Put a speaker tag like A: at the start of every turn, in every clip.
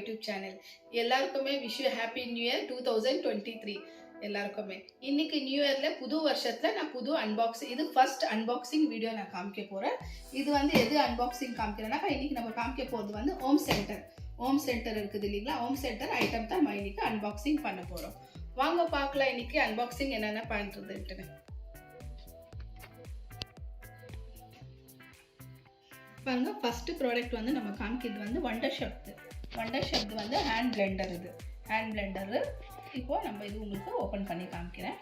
A: YouTube channel. எல்லாருக்குமே wish you happy new year 2023. எல்லாருக்குமே இன்னைக்கு நியூ இயர்ல புது வருஷத்துல நான் புது அன்பாக்சிங், இது ஃபர்ஸ்ட் அன்பாக்சிங் வீடியோ நான் காமிக்க போறேன். இது வந்து எது அன்பாக்சிங் காமிக்கிறேன்னா, இன்னைக்கு நம்ம காமிக்க போறது வந்து ஹோம் சென்டர் இருக்குது இல்லைங்களா, ஹோம் சென்டர் ஐட்டம் தான் நம்ம இன்னைக்கு அன்பாக்சிங் பண்ண போறோம். வாங்க பார்க்கலாம் இன்னைக்கு அன்பாக்சிங் என்னென்ன பண்றதுன்னு. பாருங்க, ஃபர்ஸ்ட் ப்ராடக்ட் வந்து நம்ம காமிக்கிறது வந்து வண்டர் ஷப்து வந்து ஹேண்ட் பிளெண்டர். இது ஹேண்ட் பிளெண்டர். இப்போ நம்ம இது உங்களுக்கு ஓபன் பண்ணி காமிக்கிறேன்.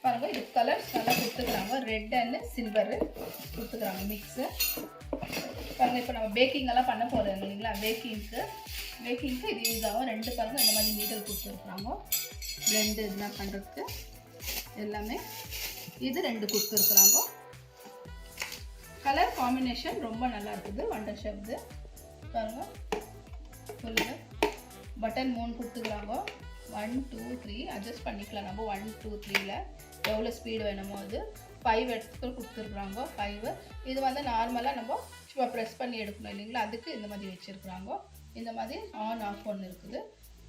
A: பாருங்க, இது கலர்ஸ் நல்லா கொடுத்துக்கிறாங்க. ரெட் அண்ட் சில்வர் கொடுத்துக்கிறாங்க மிக்ஸ். பாருங்க, இப்போ நம்ம பேக்கிங் எல்லாம் பண்ண போறோம் இல்லைங்களா, பேக்கிங்க்கு இது யூஸ் ஆகும். ரெண்டு பாருங்க இந்த மாதிரி நீடல் கொடுத்துருக்குறாங்க பிளெண்ட் இதெல்லாம் பண்ணுறதுக்கு எல்லாமே. இது ரெண்டு கொடுத்துருக்குறாங்க. கலர் காம்பினேஷன் ரொம்ப நல்லா இருக்குது. வண்டர் ஷேப்து பாருங்க. Full button 3 கொடுத்துக்கலாங்க. 1 2 3 அட்ஜஸ்ட் பண்ணிக்கலாம் நம்ம. 1 2 3ல எவ்வளோ ஸ்பீடு வேணுமோ அது 5 இடத்துக்கு கொடுத்துருக்குறாங்க. 5 இது வந்து நார்மலாக நம்ம சும்மா ப்ரெஸ் பண்ணி எடுக்கணும் இல்லைங்களா, அதுக்கு இந்த மாதிரி வச்சுருக்குறாங்க. இந்த மாதிரி ஆன் ஆஃப் ஒன்று இருக்குது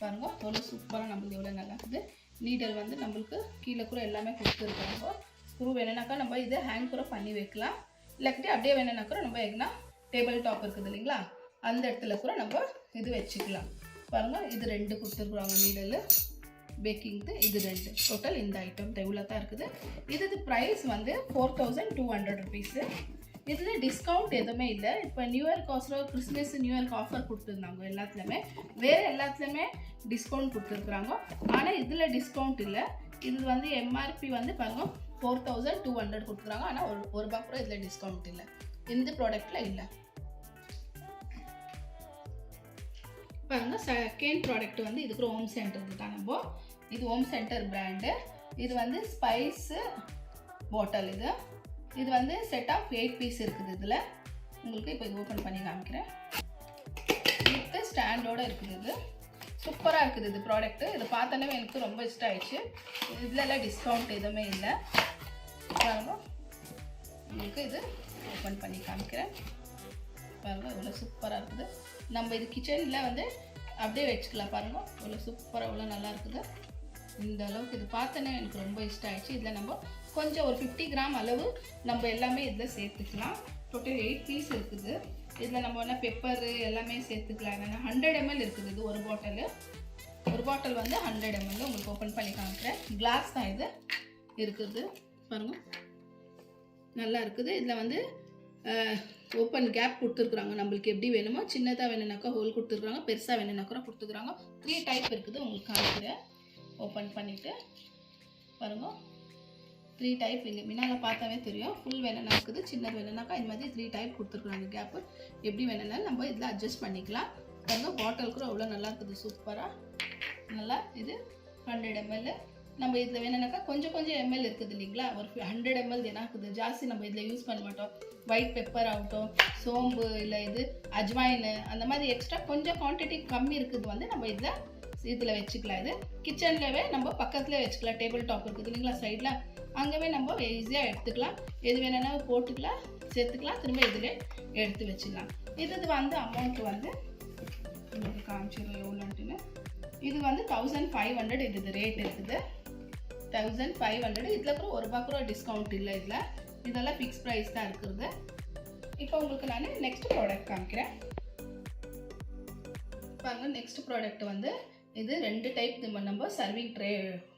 A: பாருங்க. எவ்வளோ சூப்பராக நம்மளுக்கு எவ்வளோ நல்லா இருக்குது. நீடல் வந்து நம்மளுக்கு கீழே கூட எல்லாமே கொடுத்துருக்காங்க. ஸ்க்ரூ வேணுனாக்கா நம்ம இதை ஹேங் கூட பண்ணி வைக்கலாம். இல்லாட்டி அப்படியே வேணுனாக்கா நம்ம எங்கன்னா டேபிள் டாப் இருக்குது இல்லைங்களா, அந்த இடத்துல கூட நம்ம இது வச்சுக்கலாம். பாருங்கள், இது ரெண்டு கொடுத்துருக்குறாங்க நீடல் பேக்கிங்க்கு. இது ரெண்டு டோட்டல் இந்த ஐட்டம் இவ்வளோ தான் இருக்குது. இது ப்ரைஸ் வந்து 4200 ருபீஸு. இதில் டிஸ்கவுண்ட் எதுவுமே இல்லை. இப்போ நியூ இயர்க்கு அவசரம் கிறிஸ்மஸ் நியூ இயர்க்கு ஆஃபர் கொடுத்துருந்தாங்க எல்லாத்துலேயுமே. வேறு எல்லாத்துலேயுமே டிஸ்கவுண்ட் கொடுத்துருக்குறாங்க. ஆனால் இதில் டிஸ்கவுண்ட் இல்லை. இது வந்து எம்ஆர்பி வந்து பாருங்கள் 4200 கொடுக்குறாங்க. ஆனால் ஒரு ரூபா கூட இதில் டிஸ்கவுண்ட் இல்லை. இந்த ப்ராடக்டில் இல்லை. பாருங்கள், செகண்ட் ப்ராடக்ட் வந்து இதுக்கு ஹோம் சென்டர் தான். நம்ம இது ஹோம் சென்டர் பிராண்டு. இது வந்து ஸ்பைஸு பாட்டில். இது வந்து செட் ஆஃப் 8 பீஸ் இருக்குது. இதில் உங்களுக்கு இப்போ இது ஓப்பன் பண்ணி காமிக்கிறேன். வித் ஸ்டாண்டோடு இருக்குது. இது சூப்பராக இருக்குது இது ப்ராடக்ட்டு. இதை பார்த்தோன்னே எனக்கு ரொம்ப இஷ்டம் ஆயிடுச்சு. இதிலெல்லாம் டிஸ்கவுண்ட் எதுவுமே இல்லை. பாருங்க, உங்களுக்கு இது ஓப்பன் பண்ணி காமிக்கிறேன். பாருங்கள், இவ்வளோ சூப்பராக இருக்குது. நம்ம இது கிச்சனில் வந்து அப்படியே வச்சுக்கலாம். பாருங்கள், இவ்வளோ சூப்பராக இவ்வளோ நல்லா இருக்குது. இந்த அளவுக்கு இது பார்த்தோன்னே எனக்கு ரொம்ப இஷ்டம் ஆயிடுச்சு. இதில் நம்ம கொஞ்சம் ஒரு 50 கிராம் அளவு நம்ம எல்லாமே இதில் சேர்த்துக்கலாம். டோட்டல் 8 பீஸ் இருக்குது. இதில் நம்ம என்ன பெப்பரு எல்லாமே சேர்த்துக்கலாம். என்னென்னா 100 ml இருக்குது. இது ஒரு பாட்டில் வந்து 100 ml. உங்களுக்கு ஓப்பன் பண்ணி காமிக்கிறேன். கிளாஸ் தான் இது இருக்குது. பாருங்கள், நல்லா இருக்குது. இதில் வந்து ஓப்பன் கேப் கொடுத்துருக்குறாங்க. நம்மளுக்கு எப்படி வேணுமோ, சின்னதாக வேணும்னாக்கா ஹோல் கொடுத்துருக்குறாங்க, பெருசாக வேணும்னாக்கா கொடுத்துருக்குறாங்க. 3 டைப் இருக்குது. உங்களுக்கு காமிக்கிறேன். ஓப்பன் பண்ணிவிட்டு பாருங்க, 3 டைப். இங்கே முன்னால் பார்த்தாவே தெரியும். ஃபுல் வேணும்னா இருக்குது, சின்னது வேணும்னாக்கா இந்த மாதிரி 3 டைப் கொடுத்துருக்குறாங்க. கேப்பு எப்படி வேணும்னாலும் நம்ம இதில் அட்ஜஸ்ட் பண்ணிக்கலாம். பாருங்க, பாட்டில் கூட அவ்வளோ நல்லா இருக்குது. சூப்பராக நல்லா. இது 100 ml. நம்ம இதில் வேணும்னாக்கா கொஞ்சம் எம்எல் இருக்குது இல்லைங்களா. ஒரு 100 ml இருக்குது. ஜாஸ்தி நம்ம இதில் யூஸ் பண்ண மாட்டோம். ஒயிட் பெப்பர் ஆகட்டும், சோம்பு, இல்லை இது அஜ்வாயின், அந்த மாதிரி எக்ஸ்ட்ரா கொஞ்சம் குவான்டிட்டி கம்மி இருக்குது வந்து நம்ம இதில் வச்சுக்கலாம். இது கிச்சன்லவே நம்ம பக்கத்தில் வச்சுக்கலாம். டேபிள் டாப் இருக்குது இல்லைங்களா சைடில், அங்கேவே நம்ம ஈஸியாக எடுத்துக்கலாம். எது வேணும்னா போட்டுக்கலாம், சேர்த்துக்கலாம், திரும்ப இதில் எடுத்து வச்சுக்கலாம். இது வந்து அமௌண்ட் வந்து உங்களுக்கு காமிச்சிடும் எவ்வளோன்ட்டுன்னு. இது வந்து 1500 இது ரேட் இருக்குது. 1500. இதில் கூட ஒரு ரூபா கூட டிஸ்கவுண்ட் இல்லை. இதெல்லாம் ஃபிக்ஸ் ப்ரைஸ் தான் இருக்குது. இப்போ உங்களுக்கு நான் நெக்ஸ்ட் ப்ராடக்ட் காமிக்கிறேன். பாருங்கள், நெக்ஸ்ட் ப்ராடக்ட் வந்து இது 2 டைப் நம்ம சர்விங் ட்ரே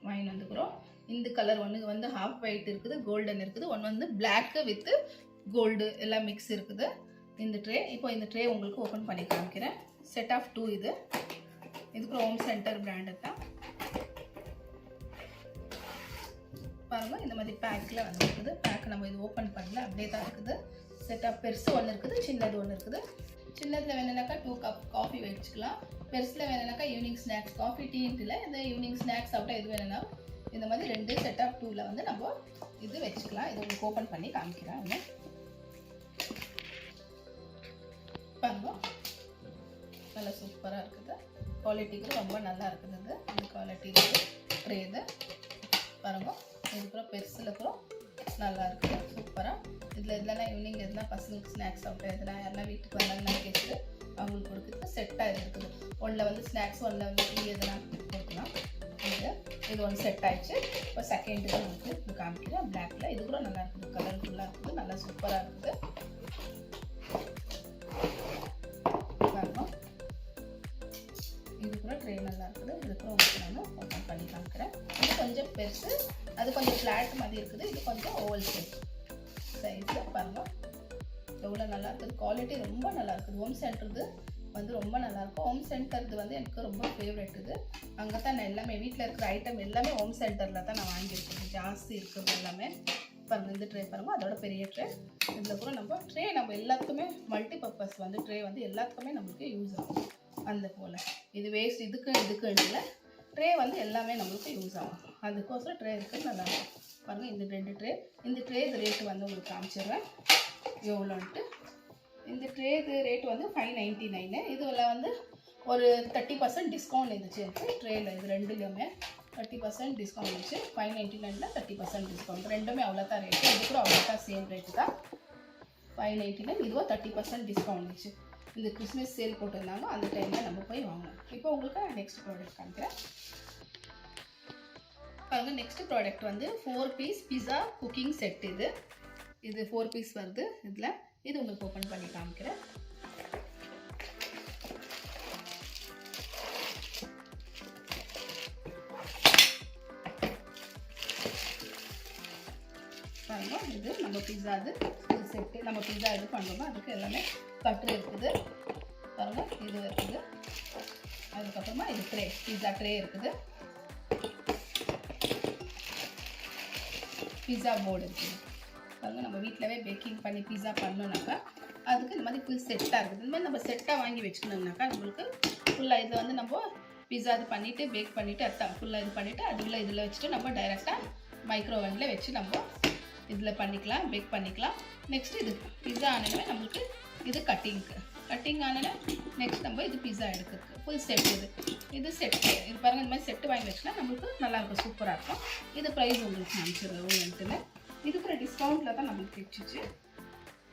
A: வாங்கி வந்துக்கிறோம். இந்த கலர் ஒன்று வந்து ஹாஃப் ஒயிட் இருக்குது, கோல்டன் இருக்குது. ஒன்று வந்து பிளாக்கு வித் கோல்டு எல்லாம் மிக்ஸ் இருக்குது இந்த ட்ரே. இப்போ இந்த ட்ரே உங்களுக்கு ஓப்பன் பண்ணி காமிக்கிறேன். செட் ஆஃப் 2 இதுக்கு ஹோம் சென்டர் பிராண்டு தான். பாருங்கள், இந்த மாதிரி பேக்கில் வந்துருக்குது. பேக் நம்ம இது ஓப்பன் பண்ணல, அப்படியே தான் இருக்குது. செட் ஆஃப் பெருசு ஒன்று இருக்குது, சின்னது ஒன்று இருக்குது. சின்னதில் வேணும்னாக்கா 2 கப் காஃபி வச்சுக்கலாம். பெருசில் வேணும்னாக்கா ஈவினிங் ஸ்நாக்ஸ், காஃபி டீன்ட்டில் இந்த ஈவினிங் ஸ்நாக்ஸ் சாப்பிட்டா எது வேணும்னா இந்த மாதிரி 2 செட் ஆஃப் 2ல வந்து நம்ம இது வச்சுக்கலாம். இது உங்களுக்கு ஓப்பன் பண்ணி காமிக்கிறேன். பாருங்க, நல்லா சூப்பராக இருக்குது. குவாலிட்டிக்கு ரொம்ப நல்லா இருக்குது. இந்த குவாலிட்டி ட்ரே இது பாருங்க. இதுக்கப்புறம் பெருசில் அப்புறம் நல்லா இருக்குது சூப்பராக. இதில் எதுனா ஈவினிங் எதுனா பசங்களுக்கு ஸ்நாக்ஸ் சாப்பிட்டா எதுனா யாருனா வீட்டுக்கு வந்தாங்கன்னா கேட்டு அவங்களுக்கு கொடுக்குறதுக்கு செட்டாக இருக்குது. ஒன்றில் வந்து ஸ்நாக்ஸ், ஒன்றில் வந்து டீ எதுனா கொடுக்கலாம். இது ஒன்று செட் ஆயிடுச்சு. இப்போ செகண்ட் இது நமக்கு இப்போ காமிக்கிறேன் பிளாக்ல. இது கூட நல்லா இருக்குது, கலர்ஃபுல்லாக இருக்குது, நல்லா சூப்பராக இருக்குது. இது கூட ட்ரே நல்லா இருக்குது. இது கூட உங்களுக்கு நான் ஓப்பன் பண்ணி காமிக்கிறேன். இது கொஞ்சம் பெருசு, அது கொஞ்சம் ஃப்ளாட் மாதிரி இருக்குது. இது கொஞ்சம் ஓவல் ஷேப் சைஸில் பாருங்க எவ்வளோ நல்லா இருக்குது. குவாலிட்டி ரொம்ப நல்லா இருக்குது. ஹோம் சென்டர் வந்து ரொம்ப நல்லாயிருக்கும். ஹோம் சென்டர் வந்து எனக்கு ரொம்ப ஃபேவரெட். இது அங்கே தான் நான் எல்லாமே வீட்டில் இருக்கிற ஐட்டம் எல்லாமே ஹோம் சென்டரில் தான் நான் வாங்கியிருக்கேன். ஜாஸ்தி இருக்கிறது எல்லாமே பாருங்கள். இந்த ட்ரே பாருங்கள், அதோட பெரிய ட்ரே. இதில் கூட நம்ம எல்லாத்துக்குமே மல்டி பர்பஸ் வந்து ட்ரே வந்து எல்லாத்துக்குமே நம்மளுக்கு யூஸ் ஆகும். அந்த போல் இது வேஸ்ட் இதுக்கு இல்லை, ட்ரே வந்து எல்லாமே நம்மளுக்கு யூஸ் ஆகும். அதுக்கோசரம் ட்ரே இருக்குது, நல்லா இருக்கும் பாருங்கள். இந்த 2 ட்ரே, இந்த ட்ரே இது ரேட்டு வந்து உங்களுக்கு காமிச்சிடுறேன் எவ்வளோன்ட்டு. இந்த ட்ரே இது ரேட் வந்து 599. இதில் வந்து ஒரு 30% டிஸ்கவுண்ட் இருந்துச்சு எனக்கு ட்ரேயில். இது ரெண்டுலேயுமே 30% டிஸ்கவுண்ட் இருந்துச்சு. 599ல் 30% டிஸ்கவுண்ட். ரெண்டுமே அவ்வளோதான் ரேட்டு. இது கூட அவ்வளோதான் சேம் ரேட்டு தான், 599. இதுவும் 30% டிஸ்கவுண்ட் இருந்துச்சு. இந்த கிறிஸ்மஸ் சேல் போட்டிருந்தாங்க, அந்த டைமில் நம்ம போய் வாங்கணும். இப்போ உங்களுக்கு நெக்ஸ்ட் ப்ராடக்ட் காமிக்கிறேன் பாருங்க. நெக்ஸ்ட் ப்ராடக்ட் வந்து 4 பீஸ் பிஸா குக்கிங் செட். இது 4 பீஸ் வருது. இதில் இது உங்களுக்கு ஓப்பன் பண்ணி காமிக்கிறேன். பாருங்க, இது நம்ம பிஸா செட்டு. நம்ம பிஸா இது பண்ணுறோமோ அதுக்கு எல்லாமே கட்டு இருக்குது பாருங்க. இது இருக்குது. அதுக்கப்புறமா இது ட்ரே, பிஸா ட்ரே இருக்குது. பிஸா போர்டு இருக்குது பாருங்கள். நம்ம வீட்டிலவே பேக்கிங் பண்ணி பிஸா பண்ணோம்னாக்கா அதுக்கு இந்த மாதிரி ஃபுல் செட்டாக இருக்குது. இந்த மாதிரி நம்ம செட்டாக வாங்கி வச்சுக்கணும்னாக்கா நம்மளுக்கு ஃபுல்லாக இதில் வந்து நம்ம பிஸா இது பண்ணிவிட்டு பேக் பண்ணிவிட்டு அதான் ஃபுல்லாக இது பண்ணிவிட்டு அதுக்குள்ளே இதில் வச்சுட்டு நம்ம டைரெக்டாக மைக்ரோவனில் வச்சு நம்ம இதில் பண்ணிக்கலாம், பேக் பண்ணிக்கலாம். நெக்ஸ்ட்டு இது பிஸா ஆனதுமே நம்மளுக்கு இது கட்டிங் ஆனதுனா நெக்ஸ்ட் நம்ம இது பிஸா எடுக்கிறதுக்கு ஃபுல் செட். இது செட்டு. இது பாருங்கள், இந்த மாதிரி செட்டு வாங்கி வச்சுனா நம்மளுக்கு நல்லாயிருக்கும், சூப்பராக இருக்கும். இது ப்ரைஸ் உங்களுக்கு காமிச்சிடுறோம். இதுக்கு டிஸ்கவுண்ட்டில் தான் நம்மளுக்கு கிடச்சிச்சு.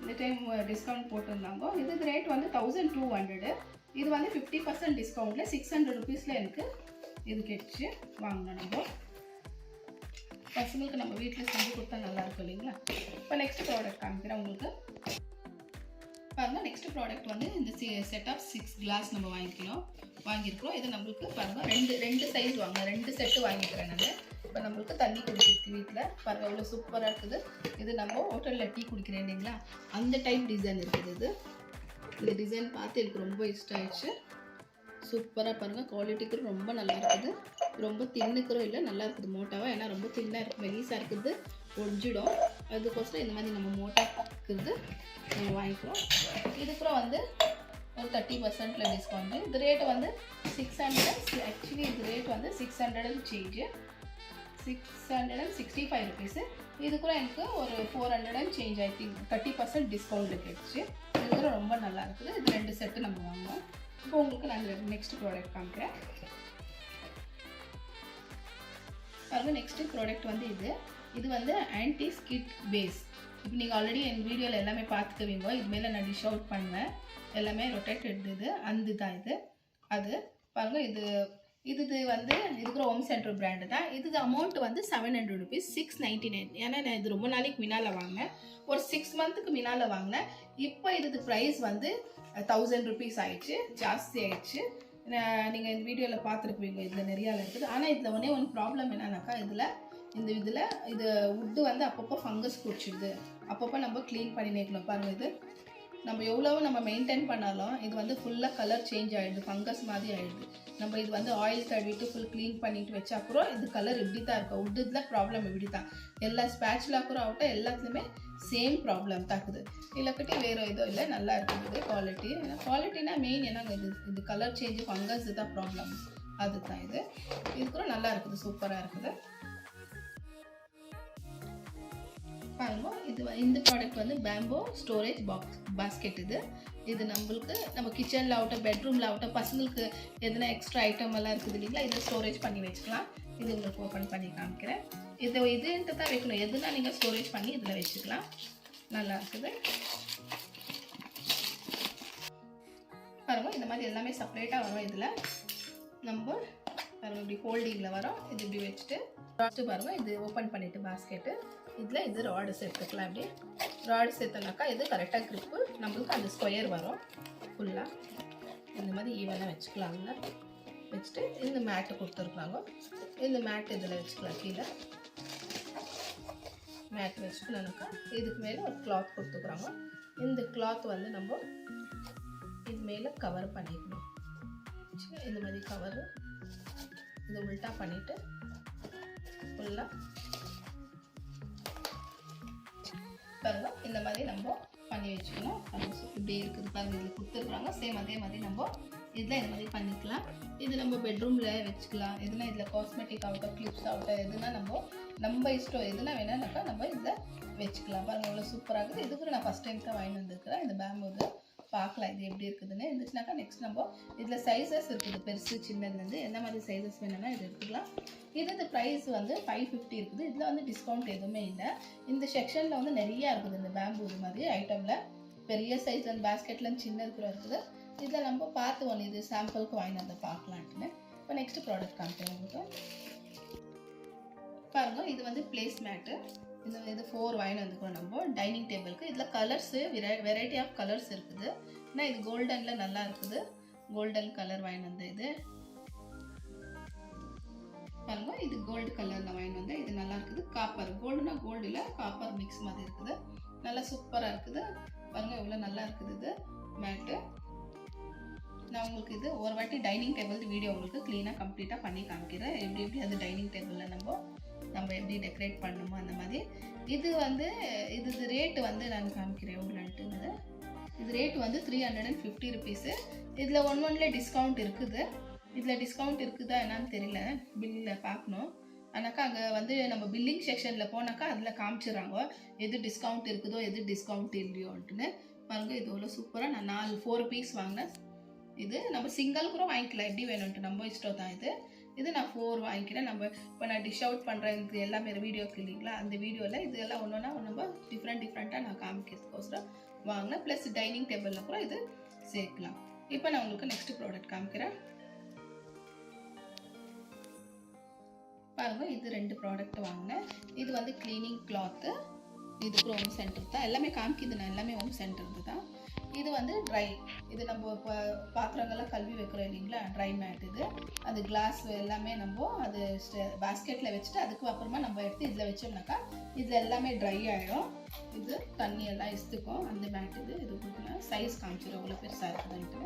A: இந்த டைம் டிஸ்கவுண்ட் போட்டிருந்தாங்க. இது ரேட் வந்து 1200. இது வந்து 50% டிஸ்கவுண்ட்டில் 600 ருபீஸில் எனக்கு இது கிடச்சி வாங்கினோம். நம்ம பசங்களுக்கு நம்ம வீட்டில் செஞ்சு கொடுத்தா நல்லாயிருக்கும் இல்லைங்களா. இப்போ நெக்ஸ்ட் ப்ராடக்ட் காமிக்கிறேன் உங்களுக்கு பாருங்கள். நெக்ஸ்ட் ப்ராடக்ட் வந்து இந்த செட் ஆஃப் 6 கிளாஸ் நம்ம வாங்கியிருக்கிறோம். இது நம்மளுக்கு பாருங்கள் ரெண்டு சைஸ் வாங்க, 2 செட்டு வாங்கிக்கிறேன் நான். இப்போ நம்மளுக்கு தண்ணி குடிக்கிறதுக்கு வீட்டில் பாருங்கள் எவ்வளோ சூப்பராக இருக்குது. இது நம்ம ஹோட்டலில் டீ குடிக்கிறேன் இல்லைங்களா, அந்த டைப் டிசைன் இருக்குது. இந்த டிசைன் பார்த்து எனக்கு ரொம்ப இஷ்டம் ஆயிடுச்சு. சூப்பராக பாருங்கள், குவாலிட்டிக்கு ரொம்ப நல்லா இருக்குது. ரொம்ப தின்னுக்கிறோம் இல்லை, நல்லா இருக்குது மோட்டாவாக. ஏன்னா ரொம்ப தின்னாக இருக்குது, மெலிசாக இருக்குது, ஒடிஞ்சிடும். அதுக்கோசரம் இந்த மாதிரி நம்ம மோட்டாக இருக்குது நம்ம வாங்கிக்கிறோம். இதுக்கப்புறம் வந்து ஒரு 30% டிஸ்கவுண்ட்டு. இது ரேட்டு வந்து 600. ஆக்சுவலி இது ரேட் வந்து 600 சேஞ்சு, 665 ருபீஸு. இது கூட எனக்கு ஒரு 400 சேஞ்ச் ஐ திங்க் 30% டிஸ்கவுண்ட் கிடைச்சி. இது கூட ரொம்ப நல்லா இருக்குது. இது 2 செட்டு நம்ம வாங்குவோம். இப்போ உங்களுக்கு நான் நெக்ஸ்ட் ப்ராடக்ட் காமிக்கிறேன் பாருங்க. நெக்ஸ்ட் ப்ராடக்ட் வந்து இது வந்து ஆன்டி ஸ்கிட் பேஸ். இப்போ நீங்கள் ஆல்ரெடி என் வீடியோவில் எல்லாமே பார்த்துக்குவீங்க. இது மேலே நான் டிஷ் அவுட் பண்ணுவேன், எல்லாமே ரொட்டேட் எடுத்தது அந்த தான் இது. அது பாருங்கள், இது வந்து இதுக்கு ஹோம் சென்டர் பிராண்டு தான். இதுக்கு அமௌண்ட் வந்து 700 ருபீஸ், 699. ஏன்னா நான் இது ரொம்ப நாளைக்கு முன்னால் வாங்கினேன், ஒரு 6 மந்த்துக்கு முன்னால் வாங்கினேன். இப்போ இது ப்ரைஸ் வந்து 1000 ருபீஸ் ஆயிடுச்சு, ஜாஸ்தி ஆயிடுச்சு. நீங்கள் இந்த வீடியோவில் பார்த்துருப்பீங்க, இதில் நிறையா இருக்குது. ஆனால் இதில் ஒன்றே ப்ராப்ளம் என்னன்னாக்கா, இதில் இது உட்டு வந்து அப்பப்போ ஃபங்கஸ் பிடிச்சிடுது. அப்பப்போ நம்ம க்ளீன் பண்ணி நிற்கணும் பாருங்கள். இது நம்ம எவ்வளோ நம்ம மெயின்டைன் பண்ணாலும் இது வந்து ஃபுல்லாக கலர் சேஞ்ச் ஆகிடுது, ஃபங்கஸ் மாதிரி ஆகிடுது. நம்ம இது வந்து ஆயில் தடவிட்டு ஃபுல் க்ளீன் பண்ணிட்டு வச்சா அப்புறம் இது கலர் இப்படி தான் இருக்கும். உட்டில் ப்ராப்ளம் இப்படி தான். எல்லா ஸ்பேட்ச்லாக்கும் ஆகட்டும் எல்லாத்துலேயுமே சேம் ப்ராப்ளம் தாக்குது. இல்லக்கட்டி வேறு எதுவும் இல்லை, நல்லா இருக்குது குவாலிட்டி. ஏன்னா குவாலிட்டினா மெயின் என்னங்க, இது கலர் சேஞ்சு ஃபங்கஸ் தான் ப்ராப்ளம். அதுதான் இது கூட நல்லா இருக்குது, சூப்பராக இருக்குது. பாருங்க இது இந்த ப்ராடக்ட் வந்து பேம்போ ஸ்டோரேஜ் பாஸ்கெட். இது நம்மளுக்கு நம்ம கிச்சனில் ஆகட்டும் பெட்ரூமில் ஆகட்டும் பசங்களுக்கு எதுனா எக்ஸ்ட்ரா ஐட்டம் எல்லாம் இருக்குது இல்லைங்களா, இதை ஸ்டோரேஜ் பண்ணி வச்சுக்கலாம். இது உங்களுக்கு ஓப்பன் பண்ணி காமிக்கிறேன். இதுன்ட்டு தான் வைக்கணும், எதுனா நீங்கள் ஸ்டோரேஜ் பண்ணி இதில் வச்சுக்கலாம். நல்லா இருக்குது பாருங்க. இந்த மாதிரி எல்லாமே செப்பரேட்டாக வரும். இதில் நம்ம பாருங்க இப்படி ஹோல்டிங்கில் வரும். இது இப்படி வச்சுட்டு பாருங்க இது ஓப்பன் பண்ணிவிட்டு பாஸ்கெட்டு இதில் இது ராடு சேர்த்துக்கலாம். அப்படியே ராடு சேர்த்தனாக்கா இது கரெக்டாக க்ரிப்பு நம்மளுக்கு அந்த ஸ்கொயர் வரும். ஃபுல்லாக இந்த மாதிரி ஈவனாக வச்சுக்கலாங்க. வச்சுட்டு இந்த மேட்டு கொடுத்துருக்குறாங்க. இந்த மேட் இதில் வச்சுக்கலாம். கீழே மேட் வச்சுக்கலாம்னாக்கா இதுக்கு மேலே ஒரு கிளாத் கொடுத்துக்குறாங்க. இந்த கிளாத் வந்து நம்ம இது மேலே கவர் பண்ணிக்கணும். இந்த மாதிரி கவர் இதை உல்ட்டா பண்ணிவிட்டு ஃபுல்லாக பாருங்க இந்த மாதிரி நம்ம பண்ணி வச்சுக்கணும். இப்படி இருக்குது பாருங்க, இதில் கொடுத்துருக்குறாங்க. சேம் அதே மாதிரி நம்ம இதில் இந்த மாதிரி பண்ணிக்கலாம். இது நம்ம பெட்ரூமில் வச்சுக்கலாம். எதுனா இதில் காஸ்மெட்டிக் ஆகட்டும் கிளிப்ஸ் ஆகட்டும் எதுனா நம்ம இஷ்டம் எதுனா வேணானாக்கா நம்ம இதில் வச்சுக்கலாம். பாருங்கள் எவ்வளோ சூப்பராக இருக்குது. இதுக்கு நான் ஃபஸ்ட் டைம் தான் வாங்கி வந்திருக்கிறேன். இந்த பேம்பு பார்க்கலாம் இது எப்படி இருக்குதுன்னு. இருந்துச்சுனாக்கா நெக்ஸ்ட் நம்ம இதில் சைஸஸ் இருக்குது, பெருசு சின்னதுலேருந்து எந்த மாதிரி சைஸஸ் வேணும்னா இது எடுத்துக்கலாம். இது ப்ரைஸ் வந்து 550 இருக்குது. இதில் வந்து டிஸ்கவுண்ட் எதுவுமே இல்லை. இந்த செக்ஷனில் வந்து நிறையா இருக்குது இந்த பேம்பு இது மாதிரி ஐட்டமில். பெரிய சைஸ்லேருந்து பேஸ்கெட்லேருந்து சின்னது கூட இருக்குது. இதில் நம்ம பார்த்து ஒன்று இது சாம்பிளுக்கு வாங்கி வந்து பார்க்கலான்ட்டுன்னு. இப்போ நெக்ஸ்ட் ப்ராடக்ட் காமிக்கிறேன் உங்களுக்கு. பாருங்கள் இது வந்து பிளேஸ் மேட்டு. இது 4 வாங்கி வந்துக்கிறோம் நம்ம டைனிங் டேபிளுக்கு. இதில் கலர்ஸு வெரைட்டி ஆஃப் கலர்ஸ் இருக்குது. ஏன்னா இது கோல்டனில் நல்லா இருக்குது. கோல்டன் கலர் வாங்கி வந்தேன். இது பாருங்க இது கோல்டு கலரில் வாங்கி வந்தேன். இது நல்லா இருக்குது. காப்பர் கோல்டுனா கோல்டு இல்லை காப்பர் மிக்ஸ் மாதிரி இருக்குது. நல்லா சூப்பராக இருக்குது. பாருங்கள் எவ்வளோ நல்லா இருக்குது இது மேட்டு. நான் உங்களுக்கு இது ஒரு வாட்டி டைனிங் டேபிள் வீடியோ உங்களுக்கு க்ளீனாக கம்ப்ளீட்டாக பண்ணி காமிக்கிறேன். எப்படி அது டைனிங் டேபிளில் நம்ம எப்படி டெக்கரேட் பண்ணணுமோ அந்த மாதிரி. இது வந்து இது ரேட்டு வந்து நான் காமிக்கிறேன் எவ்வளோன்ட்டுங்கிறது. இது ரேட் வந்து 350 ருபீஸு. இதில் ஒன்ல டிஸ்கவுண்ட் இருக்குது. இதில் டிஸ்கவுண்ட் இருக்குதா என்னன்னு தெரியல, பில்லில் பார்க்கணும். ஆனாக்கா அங்கே வந்து நம்ம பில்லிங் செக்ஷனில் போனாக்கா அதில் காமிச்சிடுறாங்க எது டிஸ்கவுண்ட் இருக்குதோ எது டிஸ்கவுண்ட் இல்லையோன்ட்டுன்னு. பாருங்கள் இது எவ்வளோ சூப்பராக. நான் 4 பீஸ் வாங்கினேன். இது நம்ம சிங்கிள் கூட வாங்கிக்கலாம், எப்படி வேணும்ன்ட்டு நம்ம இஷ்டம் தான். இது நான் 4 வாங்கிக்கிறேன். நம்ம இப்போ நான் டிஷ் அவுட் பண்ணுறேன் இது எல்லாமே வீடியோக்கு இல்லைங்களா, அந்த வீடியோவில் இது எல்லாம் ஒன்றுனா நம்ம டிஃப்ரெண்ட்டாக நான் காமிக்கிறதுக்கோசரம் வாங்கினேன். ப்ளஸ் டைனிங் டேபிளில் கூட இது சேர்க்கலாம். இப்போ நான் உங்களுக்கு நெக்ஸ்ட் ப்ராடக்ட் காமிக்கிறேன். பாருங்கள் இது 2 ப்ராடக்ட் வாங்கினேன். இது வந்து க்ளீனிங் கிளாத்து. இது ஹோம் சென்டர் தான். எல்லாமே காமிக்குது, நான் எல்லாமே ஹோம் சென்டர் தான். இது வந்து ட்ரை. இது நம்ம இப்போ பாத்திரங்கள்லாம் கழுவி வைக்கிறோம் இல்லைங்களா, ட்ரை மேட். இது அது கிளாஸ் எல்லாமே நம்ம அது பாஸ்கெட்டில் வச்சுட்டு அதுக்கு அப்புறமா நம்ம எடுத்து இதில் வச்சோம்னாக்கா இதில் எல்லாமே ட்ரை ஆகிடும். இது தண்ணி எல்லாம் இஸ்த்துக்கும் அந்த மேட். இது கொடுத்தா சைஸ் காமிச்சிடும் எவ்வளோ பெருசாக இருக்குதுன்ட்டு.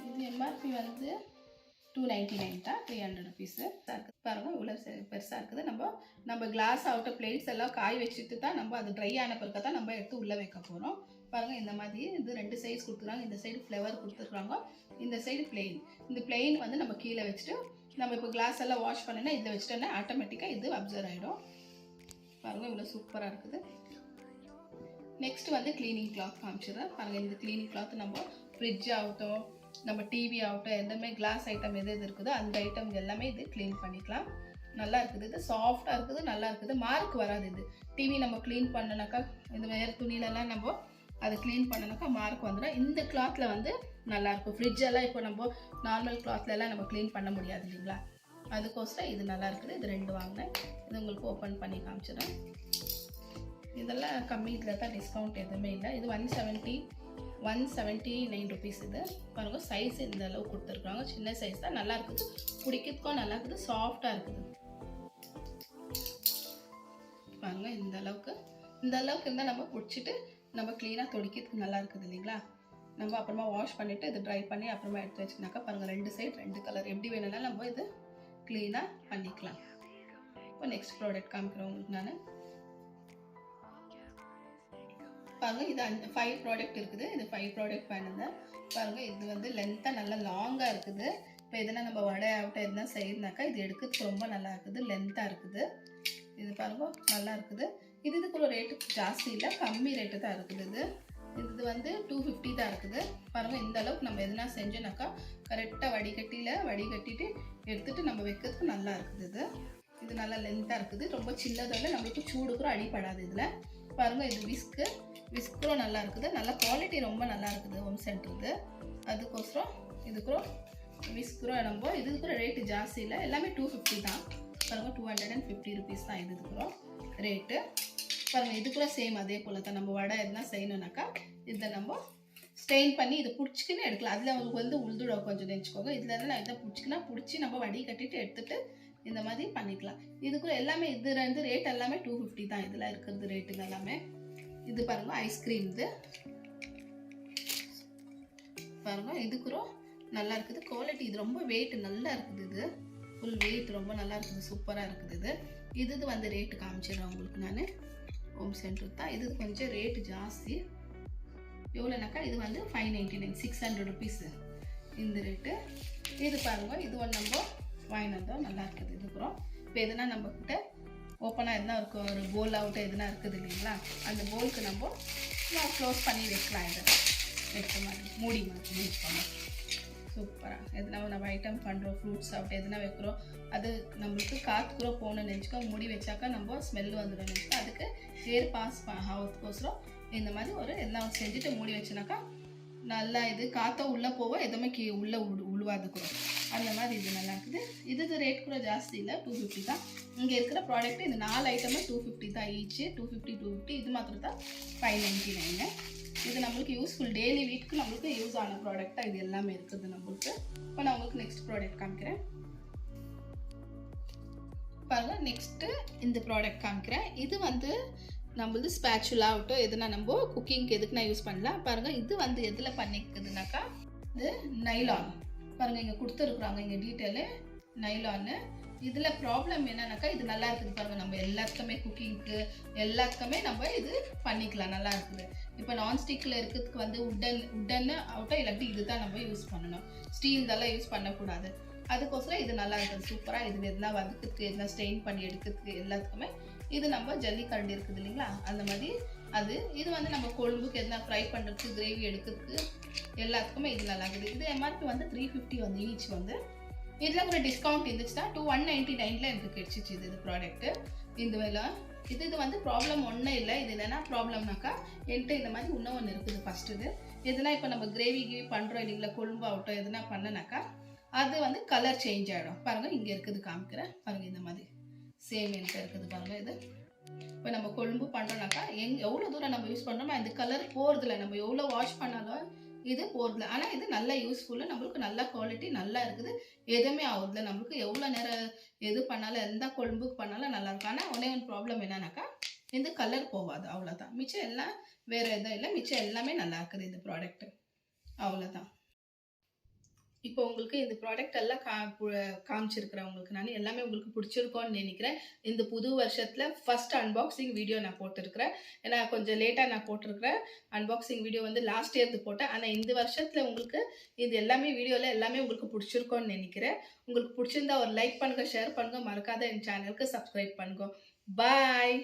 A: இது எம்ஆர்பி வந்து 299 தான், 300 ருபீஸு. பாருங்கள் இவ்வளோ பெருசாக இருக்குது. நம்ம கிளாஸ் ஆகட்டும் பிளேட்ஸ் எல்லாம் காய் வச்சுட்டு தான் நம்ம அது ட்ரை ஆன பிறகு தான் நம்ம எடுத்து உள்ளே வைக்க போகிறோம். பாருங்கள் இந்த மாதிரி இது 2 சைஸ் கொடுத்துருக்காங்க. இந்த சைடு ஃப்ளவர் கொடுத்துருக்காங்க, இந்த சைடு பிளெயின். இந்த பிளெயின் வந்து நம்ம கீழே வச்சுட்டு நம்ம இப்போ கிளாஸ் எல்லாம் வாஷ் பண்ணினா இதில் வச்சுட்டோன்னா ஆட்டோமேட்டிக்காக இது அப்சர்வ் ஆகிடும். பாருங்கள் இவ்வளோ சூப்பராக இருக்குது. நெக்ஸ்ட் வந்து க்ளீனிங் கிளாத் காமிச்சிடுறேன். பாருங்கள் இந்த க்ளீனிங் கிளாத் நம்ம ஃப்ரிட்ஜ் ஆகட்டும் நம்ம டிவி ஆகட்டும் எதுவுமே கிளாஸ் ஐட்டம் எது இருக்குதோ அந்த ஐட்டம் எல்லாமே இது க்ளீன் பண்ணிக்கலாம். நல்லா இருக்குது. இது சாஃப்டாக இருக்குது, நல்லா இருக்குது. மார்க் வராது. இது டிவி நம்ம க்ளீன் பண்ணனாக்கா இந்த வேறு துணியிலலாம் நம்ம அதை க்ளீன் பண்ணனாக்கா மார்க் வந்துடும். இந்த கிளாத்தில் வந்து நல்லாயிருக்கும். ஃப்ரிட்ஜெல்லாம் இப்போ நம்ம நார்மல் கிளாத்லலாம் நம்ம க்ளீன் பண்ண முடியாது இல்லைங்களா, அதுக்கோசரம் இது நல்லா இருக்குது. இது 2 வாங்கினேன். இது உங்களுக்கு ஓப்பன் பண்ணி காமிச்சிடுறேன். இதெல்லாம் கம்மி, இதில் தான் டிஸ்கவுண்ட் எதுவுமே இல்லை. இது 179 ருபீஸ். இது பாருங்கள் சைஸ் இந்த அளவுக்கு கொடுத்துருக்காங்க. சின்ன சைஸ் தான், நல்லா இருக்குது. பிடிக்கிறதுக்கும் நல்லா இருக்குது, சாஃப்டாக இருக்குது. பாருங்கள் இந்த அளவுக்கு இருந்தால் நம்ம பிடிச்சிட்டு நம்ம க்ளீனாக துடைக்கிறதுக்கு நல்லா இருக்குது இல்லைங்களா. நம்ம அப்புறமா வாஷ் பண்ணிவிட்டு இது ட்ரை பண்ணி அப்புறமா எடுத்து வச்சுனாக்கா பாருங்கள் 2 சைடு 2 கலர் எப்படி வேணும்னா நம்ம இது க்ளீனாக பண்ணிக்கலாம். இப்போ நெக்ஸ்ட் ப்ராடக்ட் காமிக்கிறேன் உங்களுக்கு நான். பாருங்கள் இது 5 ப்ராடக்ட் இருக்குது. இது 5 ப்ராடக்ட் பண்ணியிருந்தேன். பாருங்கள் இது வந்து லென்த்தாக நல்லா லாங்காக இருக்குது. இப்போ எதுனா நம்ம வடை ஆகட்டும் எதுனா செய்யணுனாக்கா இது எடுக்கிறதுக்கு ரொம்ப நல்லா இருக்குது, லென்த்தாக இருக்குது. இது பாருங்க நல்லா இருக்குது. இதுக்கு ஒரு ரேட்டு ஜாஸ்தி இல்லை, கம்மி ரேட்டு தான் இருக்குது. இது வந்து 250 தான் இருக்குது. பாருங்கள் இந்த அளவுக்கு நம்ம எதுனா செஞ்சோன்னாக்கா கரெக்டாக வடிகட்டிட்டு எடுத்துகிட்டு நம்ம வைக்கிறதுக்கு நல்லா இருக்குது. இது நல்லா லென்த்தாக இருக்குது, ரொம்ப சின்னதில் நம்மளுக்கு சூடு கூட அடிப்படாது. இதில் பாருங்கள் இது விஸ்கரும் நல்லா இருக்குது, நல்ல குவாலிட்டி ரொம்ப நல்லா இருக்குது ஹோம் சென்டருக்கு. அதுக்கோசரம் இதுக்கும் விஸ்கரும் நம்ம இதுக்கு ரேட்டு ஜாஸ்தி இல்லை, எல்லாமே 250 தான். பாருங்கள் 250 rupees தான் இதுக்குறோம் ரேட்டு. பாருங்கள் இதுக்குள்ள சேம் அதே போல் தான். நம்ம வடை எதுனா செய்யணுன்னாக்கா இதை நம்ம ஸ்டெயின் பண்ணி இதை பிடிச்சிக்கின்னு எடுக்கலாம். அதில் உங்களுக்கு வந்து உளுந்துட கொஞ்சம் நினச்சிக்கோங்க. இதில் இருந்து நான் இதை பிடிச்சி நம்ம வடி கட்டிட்டு எடுத்துகிட்டு இந்த மாதிரி பண்ணிக்கலாம். இதுக்குள்ள எல்லாமே இது ரெண்டு ரேட் எல்லாமே 250 தான் இதில் இருக்கிறது ரேட்டுங்க எல்லாமே. இது பாருங்கள் ஐஸ்கிரீம், இது பாருங்கள் இதுக்குறோம் நல்லா இருக்குது, குவாலிட்டி இது ரொம்ப வெயிட் நல்லா இருக்குது. இது ஃபுல் வெயிட் ரொம்ப நல்லா இருக்குது, சூப்பராக இருக்குது. இது வந்து ரேட்டு காமிச்சிடுறேன் உங்களுக்கு நான். ஹோம் சென்டர் தான் இது கொஞ்சம் ரேட்டு ஜாஸ்தி. எவ்வளோனாக்கா இது வந்து 599 600 rupees இந்த ரேட்டு. இது பாருங்கள் இது ஒன்று நம்ம வாங்கினோம் நல்லா இருக்குது. இதுக்குறோம் இப்போ எதுனா நம்மக்கிட்ட ஓப்பனாக எதுனா இருக்கும், ஒரு போல் அவுட்டாக எதுனா இருக்குது இல்லைங்களா, அந்த போலுக்கு நம்ம க்ளோஸ் பண்ணி வைக்கலாம். இதை வைக்க மாதிரி மூடி மாதிரி வச்சுக்கோங்க. சூப்பராக எதுனா நம்ம ஐட்டம் பண்ணுறோம், ஃப்ரூட்ஸ் சாப்பிட்டு எதுனா வைக்கிறோம், அது நம்மளுக்கு காற்று கூட போகணும்னு நினச்சிக்கோ, மூடி வச்சாக்கா நம்ம ஸ்மெல் வந்துடும் நினச்சிக்கோ. அதுக்கு ஏர் பாஸ் ஆகிறதுக்கோசரம் இந்த மாதிரி ஒரு எதுனா செஞ்சுட்டு மூடி வச்சுனாக்கா நல்லா இது காற்றை உள்ளே போவோம், எதுவுமே உள்ளே உழுவாதுக்குறோம். அந்த மாதிரி இது நல்லா இருக்குது. இது ரேட் கூட ஜாஸ்தி இல்லை, 250 தான். இங்கே இருக்கிற ப்ராடக்ட்டு இந்த 4 ஐட்டமே 250 தான் ஈச்சு. 250 இது மாத்திரம் தான் 599. இது நம்மளுக்கு யூஸ்ஃபுல் டெய்லி வீட்டுக்கு நம்மளுக்கு யூஸ் ஆன ப்ராடக்டாக இது எல்லாமே இருக்குது நம்மளுக்கு. இப்போ நான் உங்களுக்கு நெக்ஸ்ட் ப்ராடக்ட் காமிக்கிறேன். பாருங்கள் நெக்ஸ்ட்டு இந்த ப்ராடக்ட் காமிக்கிறேன். இது வந்து நம்மளது ஸ்பேச்சுலா ஆகட்டும் எதுனா நம்ம குக்கிங்க்கு எதுக்குன்னா யூஸ் பண்ணலாம். பாருங்கள் இது வந்து எதில் பண்ணிக்குதுனாக்கா இது நைலான். பாருங்கள் இங்கே கொடுத்துருக்குறாங்க இங்கே டீட்டெயிலு நைலான்னு. இதில் ப்ராப்ளம் என்னன்னாக்கா இது நல்லா இருக்குது பாருங்கள், நம்ம எல்லாத்துக்குமே குக்கிங்க்கு எல்லாத்துக்குமே நம்ம இது பண்ணிக்கலாம், நல்லா இருக்குது. இப்போ நான்ஸ்டிக்கில் இருக்கிறதுக்கு வந்து உட்டன்னு ஆகட்டும் இல்லாட்டி இது தான் நம்ம யூஸ் பண்ணணும், ஸ்டீல் இதெல்லாம் யூஸ் பண்ணக்கூடாது. அதுக்கோசரம் இது நல்லா இருக்குது, சூப்பராக. இது எதுனா வதக்கிறதுக்கு எதுனா ஸ்டெயின் பண்ணி எடுக்கிறதுக்கு எல்லாத்துக்குமே இது நம்ம ஜல்லிக்கரண்டி இருக்குது இல்லைங்களா, அந்த மாதிரி அது. இது வந்து நம்ம கொழும்புக்கு எதுனா ஃப்ரை பண்ணுறதுக்கு கிரேவி எடுக்கிறதுக்கு எல்லாத்துக்குமே இது நல்லா இருக்குது. இது எம்ஆர்பி வந்து 350 வந்து ஈச் வந்து. இதில் கூட டிஸ்கவுண்ட் இருந்துச்சுன்னா 199 எனக்கு கிடச்சிச்சு இது ப்ராடக்ட்டு. இந்த வேலை இது வந்து ப்ராப்ளம் ஒன்றும் இல்லை. இது என்னென்னா ப்ராப்ளம்னாக்கா என்கிட்ட இந்த மாதிரி இன்னும் ஒன்று இருக்குது. ஃபஸ்ட்டு எதுனா இப்போ நம்ம கிரேவி பண்ணுறோம் இல்லைங்களா, கொழும்பு ஆகட்டும் எதுனா பண்ணனாக்கா அது வந்து கலர் சேஞ்ச் ஆகிடும். பாருங்கள் இங்கே இருக்குது காமிக்கிறேன் பாருங்கள், இந்த மாதிரி சேம் என்கிட்ட இருக்குது பாருங்கள். இது இப்போ நம்ம கொழும்பு பண்ணுறோன்னாக்கா எவ்வளோ தூரம் நம்ம யூஸ் பண்ணுறோமோ அந்த கலர் போகிறதில்ல, நம்ம எவ்வளோ வாஷ் பண்ணாலும் இது போகிறதில்ல. ஆனால் இது நல்ல யூஸ்ஃபுல்லு, நம்மளுக்கு நல்ல குவாலிட்டி நல்லா இருக்குது, எதுவுமே ஆகுதில்ல. நம்மளுக்கு எவ்வளோ நேரம் எது பண்ணாலும் எந்த கொழும்புக்கு பண்ணாலும் நல்லாயிருக்கும். ஆனால் ஒன்றே ஒன்று ப்ராப்ளம் என்னன்னாக்கா இந்த கலர் போகாது, அவ்வளோதான். மிச்சம் எல்லாம் வேறு எதுவும் இல்லை, மிச்சம் எல்லாமே நல்லா இருக்குது இந்த ப்ராடக்ட்டு, அவ்வளோதான். இப்போ உங்களுக்கு இந்த ப்ராடக்ட் எல்லாம் காமிச்சிருக்கிறேன் உங்களுக்கு நான். எல்லாமே உங்களுக்கு பிடிச்சிருக்கோன்னு நினைக்கிறேன். இந்த புது வருஷத்தில் ஃபஸ்ட் அன்பாக்சிங் வீடியோ நான் போட்டிருக்கிறேன். ஏன்னா கொஞ்சம் லேட்டாக நான் போட்டிருக்கிறேன். அன்பாக்சிங் வீடியோ வந்து லாஸ்ட் இயர்து போட்டேன். ஆனால் இந்த வருஷத்தில் உங்களுக்கு இது எல்லாமே வீடியோவில் எல்லாமே உங்களுக்கு பிடிச்சிருக்கோன்னு நினைக்கிறேன். உங்களுக்கு பிடிச்சிருந்தா ஒரு லைக் பண்ணுங்கள், ஷேர் பண்ணுங்கள், மறக்காத என் சேனலுக்கு சப்ஸ்கிரைப் பண்ணுங்க. பாய்.